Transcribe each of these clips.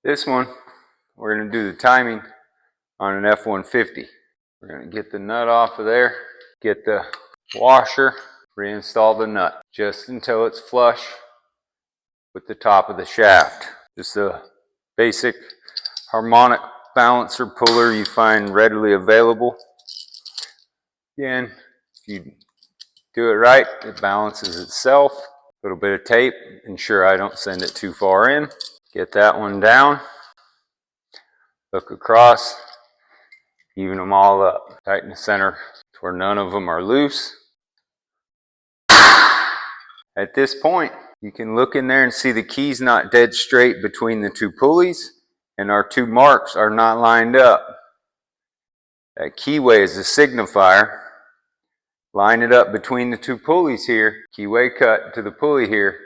This one, we're going to do the timing on an F-150. We're going to get the nut off of there, get the washer, reinstall the nut just until it's flush with the top of the shaft. Just a basic harmonic balancer puller you find readily available. Again, if you do it right, it balances itself. A little bit of tape, ensure I don't send it too far in. Get that one down, look across, even them all up. Tighten the center to where none of them are loose. At this point, you can look in there and see the key's not dead straight between the two pulleys, and our two marks are not lined up. That keyway is a signifier. Line it up between the two pulleys here, keyway cut to the pulley here.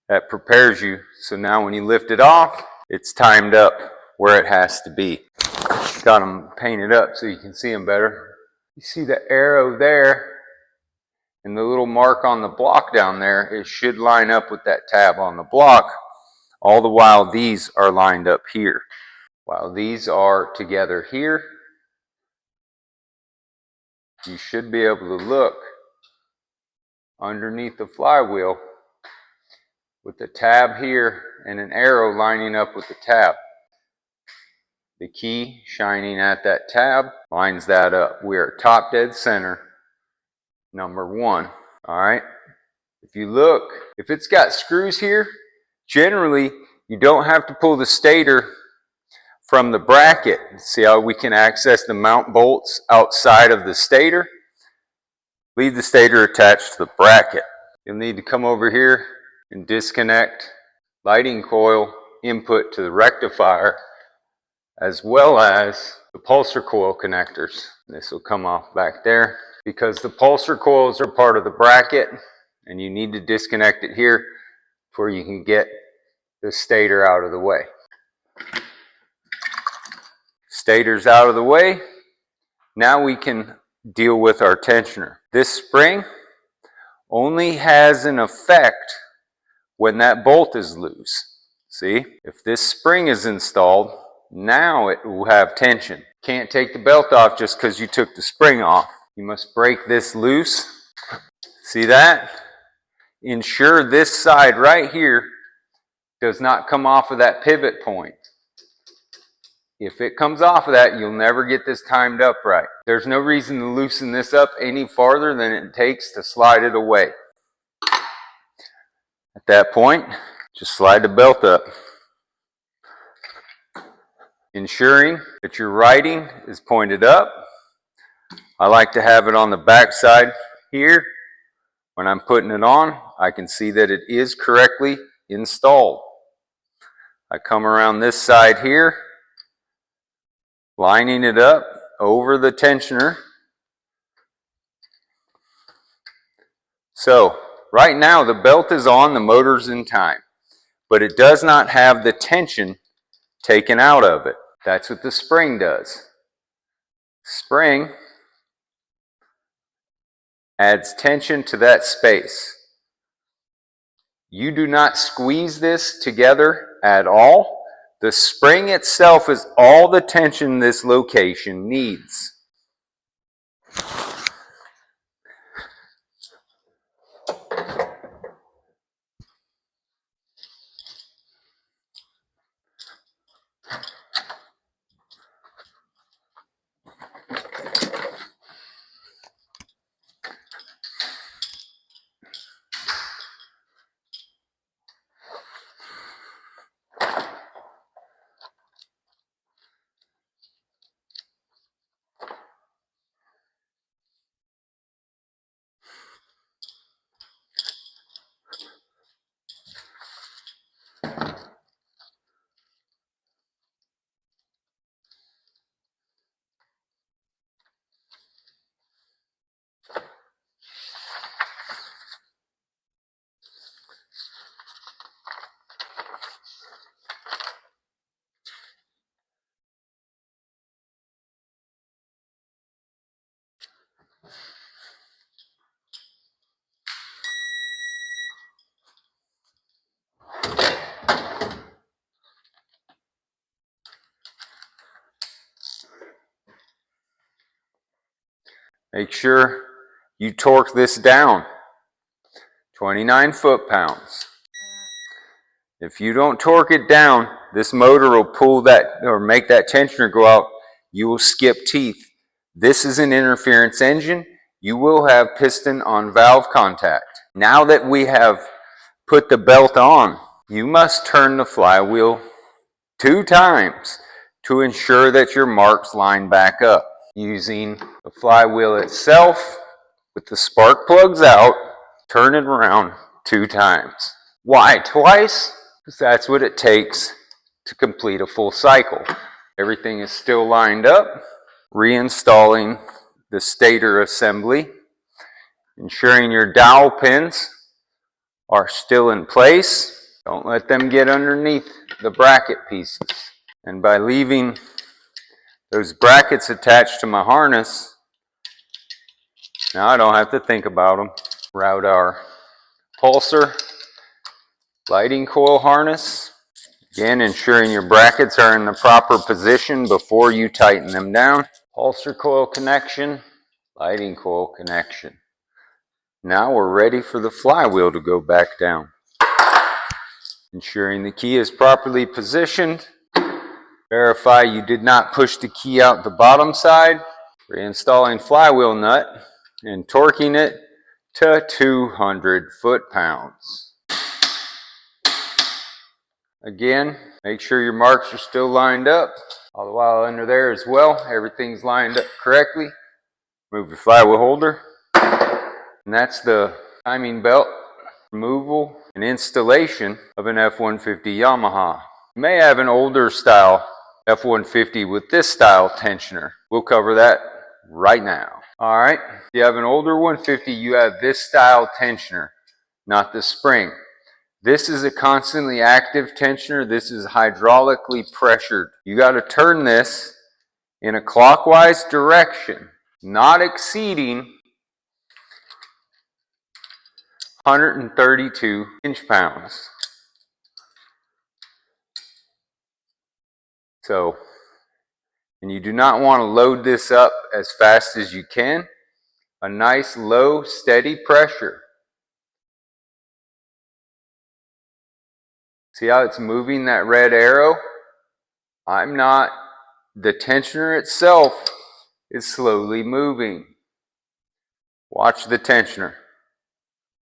That prepares you, so now when you lift it off, it's timed up where it has to be. Got them painted up so you can see them better. You see the arrow there and the little mark on the block down there. It should line up with that tab on the block, all the while these are lined up here. While these are together here, you should be able to look underneath the flywheel with the tab here and an arrow lining up with the tab. The key shining at that tab lines that up. We are top dead center, number 1. All right. If you look, if it's got screws here, generally you don't have to pull the stator from the bracket. See how we can access the mount bolts outside of the stator? Leave the stator attached to the bracket. You'll need to come over here and disconnect lighting coil input to the rectifier, as well as the pulsar coil connectors. This will come off back there because the pulsar coils are part of the bracket, and you need to disconnect it here before you can get the stator out of the way. Stator's out of the way. Now we can deal with our tensioner. This spring only has an effect when that bolt is loose. See, if this spring is installed, now it will have tension. Can't take the belt off just because you took the spring off. You must break this loose. See that? Ensure this side right here does not come off of that pivot point. If it comes off of that, you'll never get this timed up right. There's no reason to loosen this up any farther than it takes to slide it away. At that point, just slide the belt up, ensuring that your writing is pointed up. I like to have it on the back side here. When I'm putting it on, I can see that it is correctly installed. I come around this side here, lining it up over the tensioner. So right now the belt is on, the motor's in time, but it does not have the tension taken out of it. That's what the spring does. Spring adds tension to that space. You do not squeeze this together at all. The spring itself is all the tension this location needs. Make sure you torque this down, 29 foot-pounds. If you don't torque it down, this motor will pull that or make that tensioner go out. You will skip teeth. This is an interference engine. You will have piston on valve contact. Now that we have put the belt on, you must turn the flywheel 2 times to ensure that your marks line back up. Using the flywheel itself with the spark plugs out, turn it around 2 times. Why twice? Because that's what it takes to complete a full cycle. Everything is still lined up. Reinstalling the stator assembly, ensuring your dowel pins are still in place. Don't let them get underneath the bracket pieces. And by leaving those brackets attached to my harness, now I don't have to think about them. Route our pulsar lighting coil harness. Again, ensuring your brackets are in the proper position before you tighten them down. Pulsar coil connection, lighting coil connection. Now we're ready for the flywheel to go back down. Ensuring the key is properly positioned. Verify you did not push the key out the bottom side. Reinstalling flywheel nut and torquing it to 200 foot-pounds. Again, make sure your marks are still lined up. All the while under there as well, everything's lined up correctly. Move your flywheel holder. And that's the timing belt removal and installation of an F150 Yamaha. You may have an older style F150 with this style tensioner. We'll cover that right now. All right, if you have an older 150, you have this style tensioner, not the spring. This is a constantly active tensioner. This is hydraulically pressured. You got to turn this in a clockwise direction, not exceeding 132 inch-pounds. So, and you do not want to load this up as fast as you can. A nice low, steady pressure. See how it's moving that red arrow? I'm not. The tensioner itself is slowly moving. Watch the tensioner.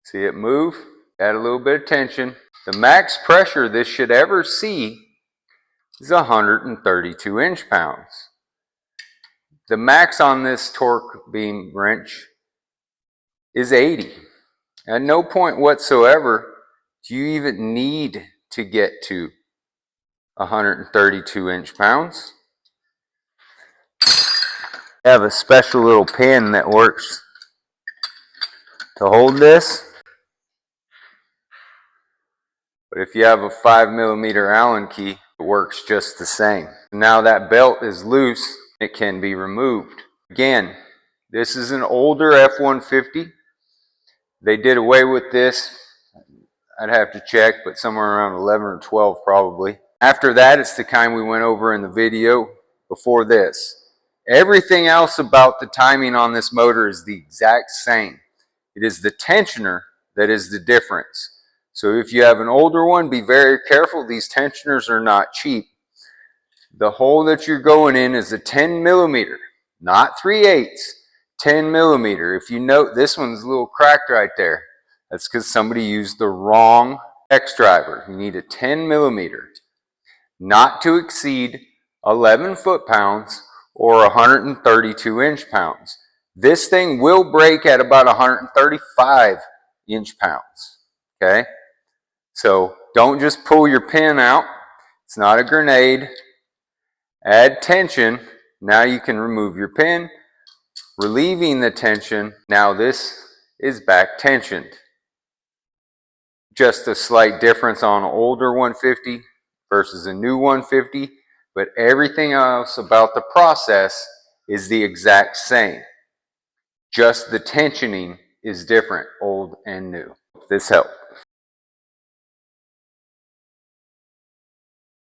See it move? Add a little bit of tension. The max pressure this should ever see is 132 inch-pounds. The max on this torque beam wrench is 80. At no point whatsoever do you even need to get to 132 inch-pounds. I have a special little pin that works to hold this. But if you have a 5mm Allen key, it works just the same. Now that belt is loose, it can be removed. Again, this is an older F150. They did away with this, I'd have to check, but somewhere around 11 or 12 probably. After that, it's the kind we went over in the video before this. Everything else about the timing on this motor is the exact same. It is the tensioner that is the difference. So if you have an older one, be very careful. These tensioners are not cheap. The hole that you're going in is a 10mm, not 3/8, 10mm. If you note, this one's a little cracked right there. That's because somebody used the wrong X driver. You need a 10mm, not to exceed 11 foot-pounds or 132 inch-pounds. This thing will break at about 135 inch-pounds, okay? So don't just pull your pin out. It's not a grenade. Add tension. Now you can remove your pin, relieving the tension. Now this is back tensioned. Just a slight difference on an older 150 versus a new 150, but everything else about the process is the exact same. Just the tensioning is different, old and new. This helps.